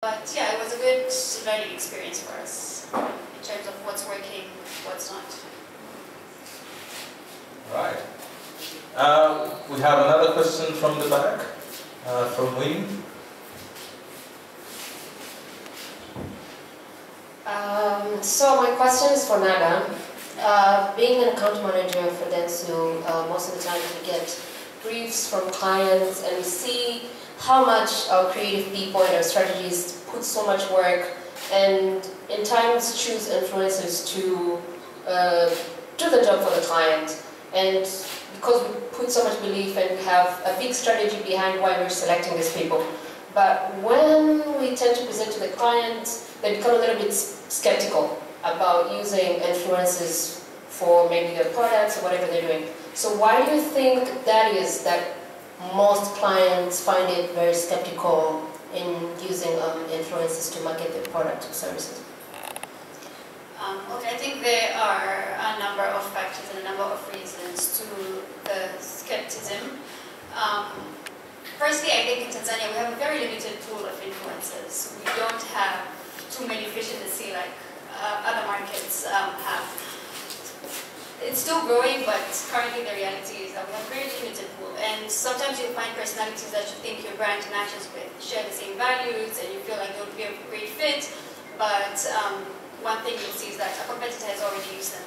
But yeah, it was a good learning experience for us in terms of what's working, what's not. Right. We have another question from the back, from Wayne. So my question is for Naga. Being an account manager for Dentsu, most of the time we get briefs from clients and we see how much our creative people and our strategists put so much work and in times choose influencers to do the job for the client. And because we put so much belief and we have a big strategy behind why we're selecting these people. But when we tend to present to the client, they become a little bit skeptical about using influencers for maybe their products or whatever they're doing. So why do you think that is that most clients find it very skeptical in using influencers to market their products or services? Okay, I think there are a number of factors and a number of reasons to the skepticism. Firstly, I think in Tanzania we have a very limited pool of influencers. We don't have too many fish in the sea like other markets have. It's still growing, but currently the reality is that we have a very limited pool. And sometimes you'll find personalities that you think your brand matches with, share the same values, and you feel like they would be a great fit. But one thing you'll see is that a competitor has already used them,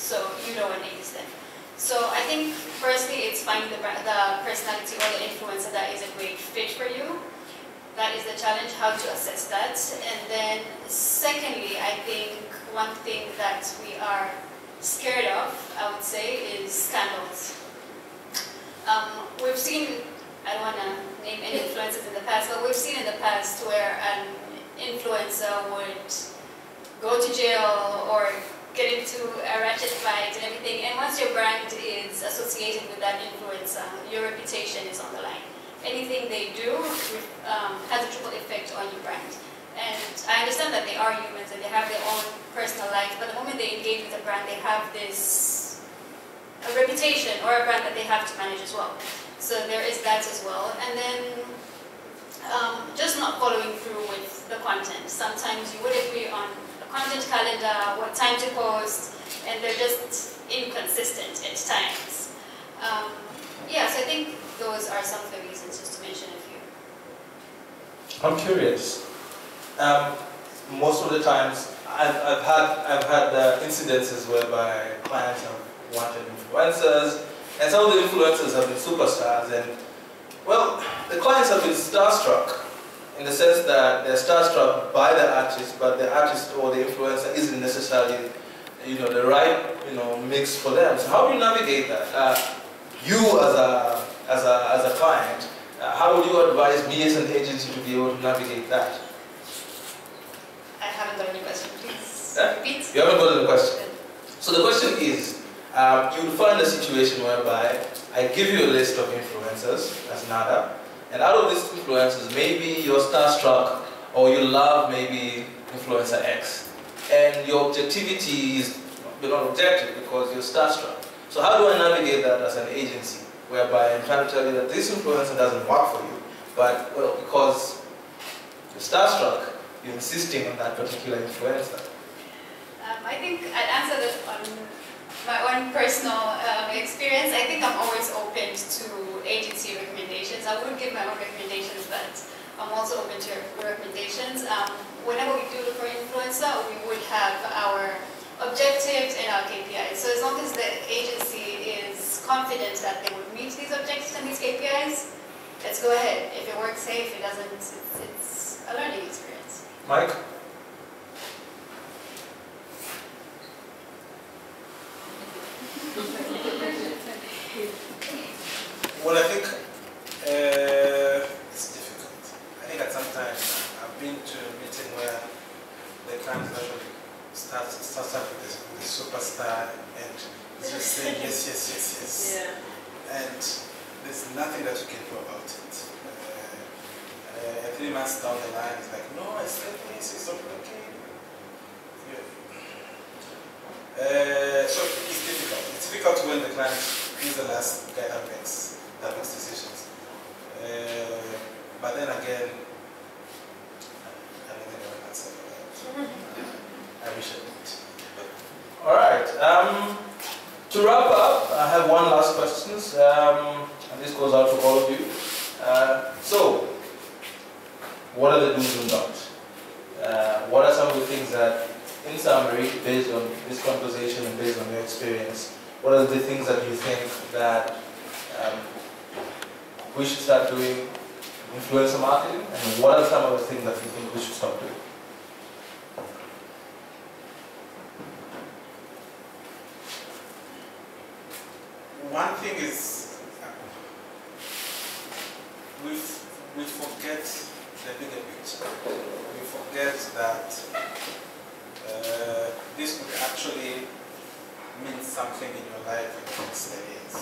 so you don't want to use them. So I think firstly it's finding the personality or the influencer that is a great fit for you. That is the challenge, how to assess that. And then secondly, I think one thing that we are scared of, I would say, is scandals. We've seen, I don't want to name any influencers in the past, but we've seen in the past where an influencer would go to jail or get into a ratchet fight and everything, and once your brand is associated with that influencer, your reputation is on the line. Anything they do has a triple effect on your brand. And I understand that they are humans and they have their own personal life, but the moment they engage with a brand, they have a reputation or a brand that they have to manage as well. So there is that as well. And then just not following through with the content. Sometimes you would agree on a content calendar, what time to post, and they're just inconsistent at times. Yeah, so I think those are some of the reasons, just to mention a few. I'm curious. Most of the times, I've had incidences whereby clients have wanted influencers, and some of the influencers have been superstars, and well, the clients have been starstruck in the sense that they're starstruck by the artist, but the artist or the influencer isn't necessarily, the right, mix for them. So how do you navigate that? You as a client, how would you advise me as an agency to be able to navigate that? I haven't got any question, please repeat. You haven't got any question. So the question is, you would find a situation whereby I give you a list of influencers, as Nada, and out of these influencers, maybe you're starstruck or you love maybe influencer X, and your objectivity is, you're not objective because you're starstruck. So how do I navigate that as an agency, whereby I'm trying to tell you that this influencer doesn't work for you, but well, because you're starstruck, you're insisting on that particular influencer? I think I'd answer this on my own personal experience. I think I'm always open to agency recommendations. I would give my own recommendations, but I'm also open to recommendations. Whenever we do look for an influencer, we would have our objectives and our KPIs. So as long as the agency is confident that they would meet these objectives and these KPIs, let's go ahead. If it works, hey. If it doesn't, it's a learning experience. Mike? Well, I think it's difficult. I think at some time I've been to a meeting where the client actually starts out with the superstar and it's just saying yes, yes, yes, yes. Yeah. And there's nothing that you can do about it. 3 months down the line, it's like, no, I said this, it's not working. Yeah. So it's difficult. It's difficult when the client is the last guy that makes decisions. But then again, questions, and this goes out to all of you. So, what are the do's and don'ts? What are some of the things that, in summary, based on this conversation and based on your experience, what are the things that you think that we should start doing influencer marketing, and what are some of the things that you think we should stop doing? One thing is, we forget the bigger picture. We forget that this could actually mean something in your life in the next 10 years.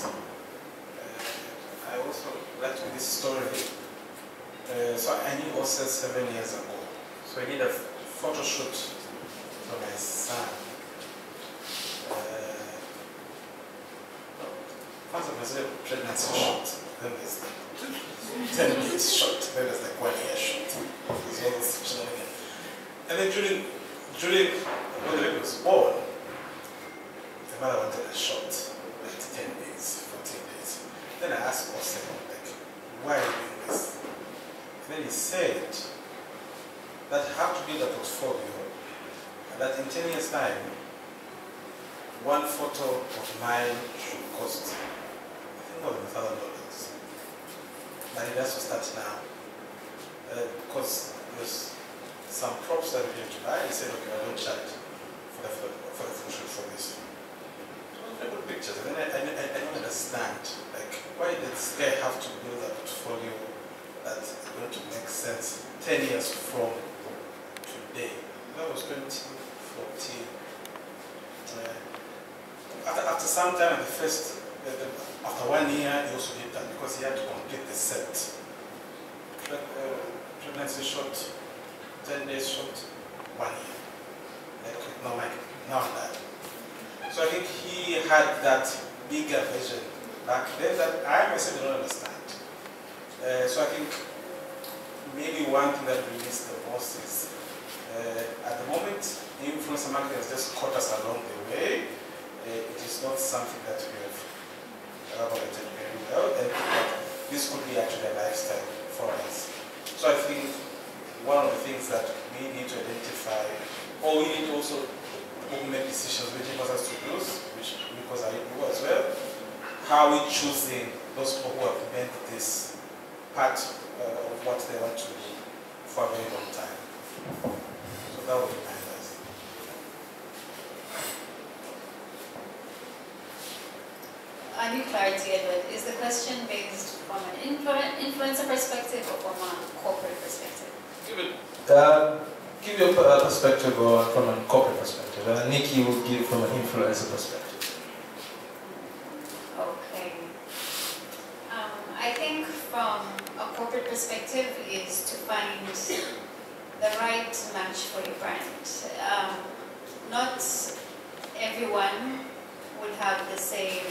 I also like to this story. So I knew also 7 years ago. So I did a photo shoot for my son. First of all, it's a pregnancy shot. Then there's like 10 days shot. Then there's like 1 year shot. There's all this shenanigans. And then during when the baby was born, the mother wanted a shot, like 10 days, 14 days. Then I asked Austin, like, why are you doing this? And then he said that you have to build a portfolio, and that in 10 years' time, one photo of mine should cost, I think, more than $1,000. But he has to start now. Because there's some props that we need to buy. He said, okay, I don't charge for the photo shoot for this. Very good pictures. And then I don't understand, like, why did this guy have to build a portfolio that's going to make sense 10 years from today? That was 2014. After some time, after 1 year, he also did that because he had to complete the set. Pregnancy shot, 10 days shot, 1 year. Like, now I'm done. So I think he had that bigger vision back then that I myself did not understand. So I think maybe one thing that we miss the most is, at the moment, influencer marketing has just caught us along the way. It is not something that we have elaborated very well, and this could be actually a lifestyle for us. So I think one of the things that we need to identify, or we need to also make decisions which cause us to lose, which because I do as well. How are we choosing those people who have made this part of what they want to do for a very long time? So that would be my advice. I need clarity, Edward. Is the question based from an influencer perspective or from a corporate perspective? Give your perspective from a corporate perspective, and Nikki will give from an influencer perspective. Okay. I think from a corporate perspective is to find the right match for your brand. Not everyone would have the same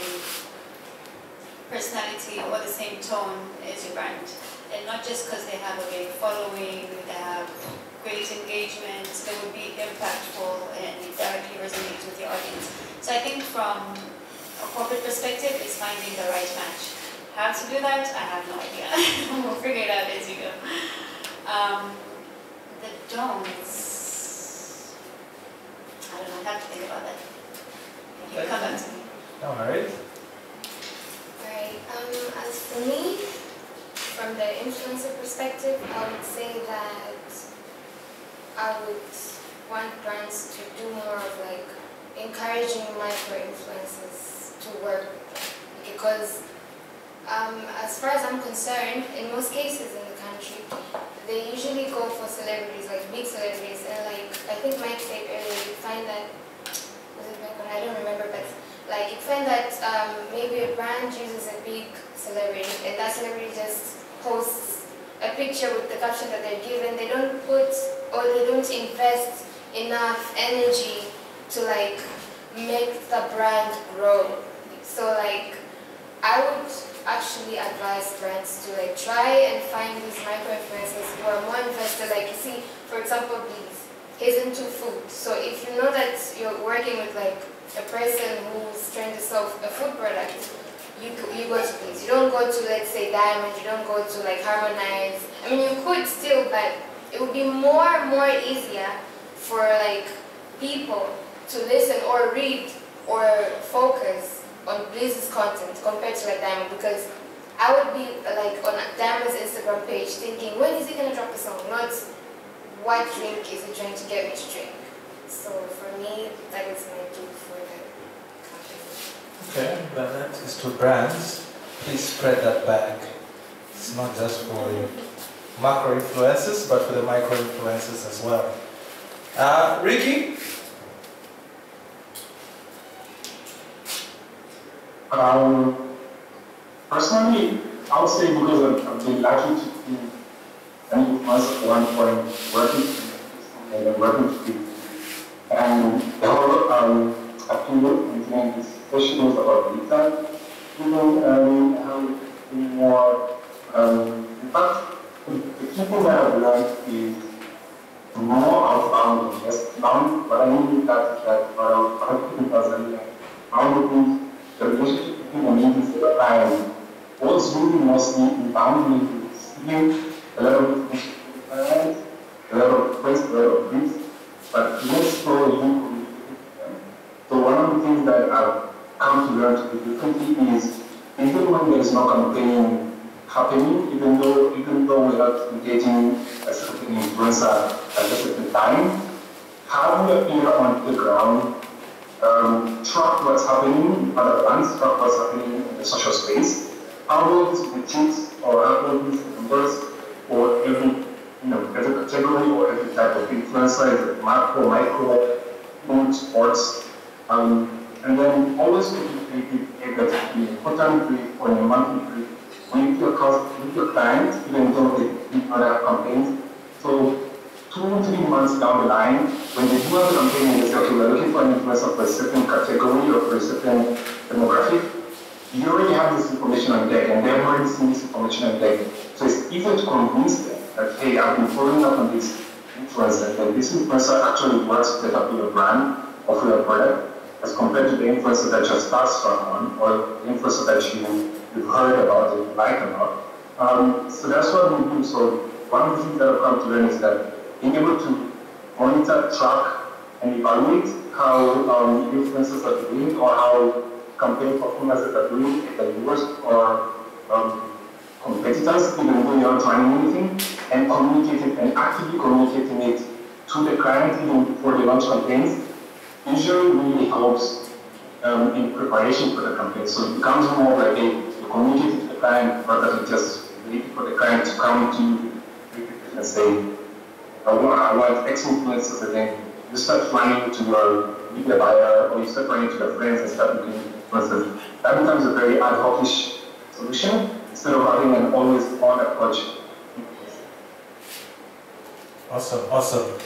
personality or the same tone as your brand. And not just because they have a big following, they have great engagement, they would be impactful and directly resonate with your audience. So I think from a corporate perspective, it's finding the right match. How to do that, I have no idea. We'll figure it out as you go. The don'ts, I don't know, I have to think about that. You come back to me. All right. Right. As for me, from the influencer perspective, I would say that I would want brands to do more of like encouraging micro-influencers to work with them. Because as far as I'm concerned, in most cases in the country, they usually go for celebrities, like big celebrities, and like I think Mike said earlier, you find that, was it Mike? I don't remember, but like you find that maybe a brand uses a big celebrity, and that celebrity just posts a picture with the caption that they're given. They don't put, or they don't invest enough energy to like make the brand grow. So like I would actually advise brands to like try and find these micro-influencers who are more invested. Like you see, for example, Bees, he's into food. So if you know that you're working with like a person who's trying to sell a food product, you go to things. You don't go to, let's say, Diamond, you don't go to like Harmonize. I mean, you could still, but it would be more easier for like people to listen or read or focus on Blizz's content compared to like Diamond, because I would be like on Diamond's Instagram page thinking, when is he gonna drop a song? Not what drink is he trying to get me to drink. So for me, that is my do for the company. Okay, well that is to brands. Please spread that bag. It's not just for the macro influencers, but for the micro influencers as well. Ricky? Personally, I would say because I've been lucky to be an influencer at one point, working to be. And the whole appeal and doing these questions about data, even how more, in fact, the key thing that I've learned is more outbound than westbound. What I mean with that is that for people in Tanzania, the relationship between the meetings and the client was really mostly inbound, with receiving a lot of information from the client, a lot of requests, a lot of briefs, but less so you communicate with them. So one of the things that I've come to learn to do differently is, even when there is no campaign happening, even though we're not engaging a certain influencer at a certain time, having a ear on the ground, track what's happening in other brands, track what's happening in the social space, upload these retweets or upload these numbers for every category or every type of influencer, is it macro, micro, food, sports, and then always communicate that the important brief or the monthly brief with your clients, even though they do not have campaigns. So 2-3 months down the line, when they do have a campaign and they say, okay, we're looking for an influencer for a certain category or for a certain demographic, you already have this information on deck, and they've already seen this information on deck. So it's easier to convince them that, hey, I've been following up on this influencer, and this influencer actually works to set up your brand or for your product, as compared to the influencer that just starts from one, or the influencer that you've heard about and you like or not. So that's what we do. So one of the things that I've come to learn is that being able to monitor, track, and evaluate how influencers are doing, or how campaign performers are doing at the worst or competitors, even though you're not trying anything, and communicating and actively communicating it to the client even before they launch campaigns, usually really helps in preparation for the campaign. So it becomes more like you communicate to the client rather than just wait for the client to come to you and say, I want X influencers, and then you start running to your media buyer, or you start running to your friends and start looking influencers. That becomes a very ad hoc-ish solution instead of having an always on approach. Awesome.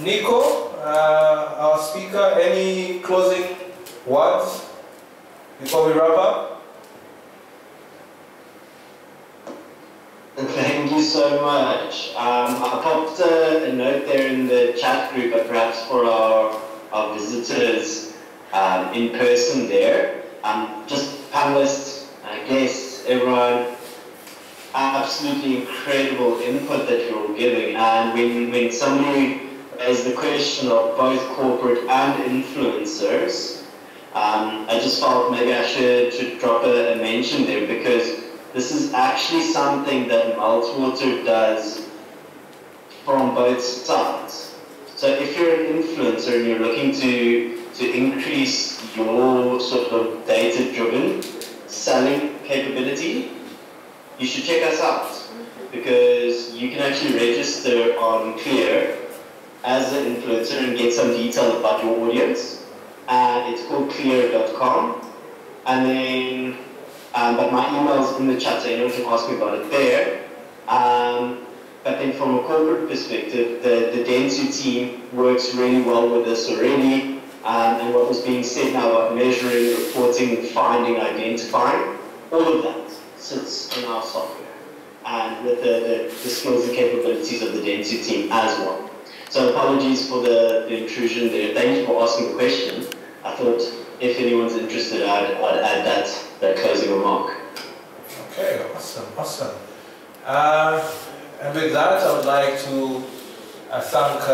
Nico, our speaker, any closing words before we wrap up? Thank you so much. I popped a note there in the chat group, but perhaps for our visitors in person there, just panelists, guests, everyone, absolutely incredible input that you're all giving. And when somebody raised the question of both corporate and influencers, I just felt maybe I should drop a mention there, because this is actually something that Meltwater does from both sides. So if you're an influencer and you're looking to increase your sort of data-driven selling capability, you should check us out, because you can actually register on Clear as an influencer and get some detail about your audience. And it's called clear.com. And then but my email's in the chat, so anyone can ask me about it there. But then from a corporate perspective, the Dentsu team works really well with this already. And what was being said now about measuring, reporting, finding, identifying, all of that sits in our software. And with the skills and capabilities of the Dentsu team as well. So apologies for the intrusion there. Thank you for asking the question. I thought if anyone's interested, I'd add that that closing remark. Okay, awesome. And with that, I would like to thank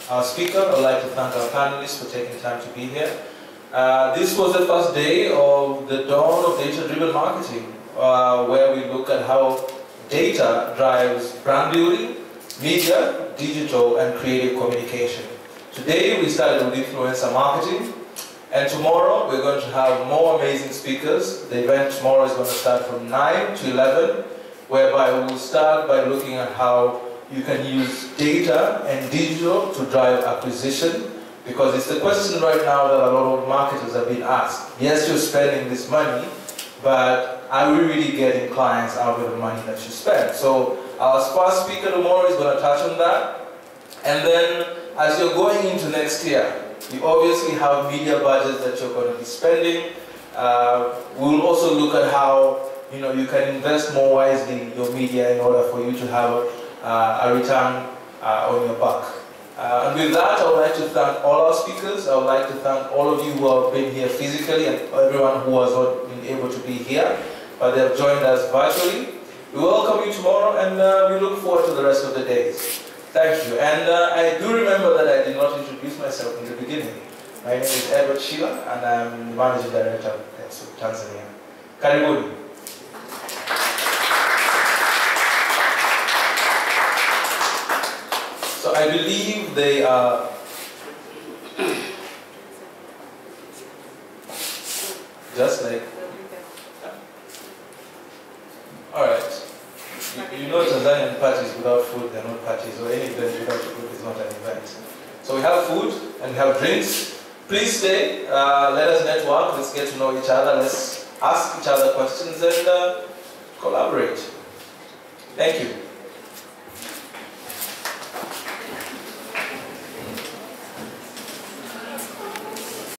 our speaker. I would like to thank our panelists for taking time to be here. This was the first day of the dawn of data-driven marketing, where we look at how data drives brand building, media, digital, and creative communication. Today, we started with influencer marketing, and tomorrow, we're going to have more amazing speakers. The event tomorrow is going to start from 9 to 11, whereby we will start by looking at how you can use data and digital to drive acquisition, because it's the question right now that a lot of marketers have been asked. Yes, you're spending this money, but are we really getting clients out of the money that you spend? So our first speaker tomorrow is going to touch on that. And then as you're going into next year, you obviously have media budgets that you're going to be spending. We'll also look at how you can invest more wisely in your media in order for you to have a return on your buck. And with that, I would like to thank all our speakers. I would like to thank all of you who have been here physically and everyone who has not been able to be here, but they have joined us virtually. We welcome you tomorrow, and we look forward to the rest of the days. Thank you. And I do remember that I did not introduce myself in the beginning. My name is Edward Sheila, and I'm the Managing Director of Tanzania. Karibuni. So I believe they are just like, all right. You know Tanzanian parties without food, they're not parties, or any event without food is not an event. So we have food and we have drinks. Please stay, let us network, let's get to know each other, let's ask each other questions and collaborate. Thank you.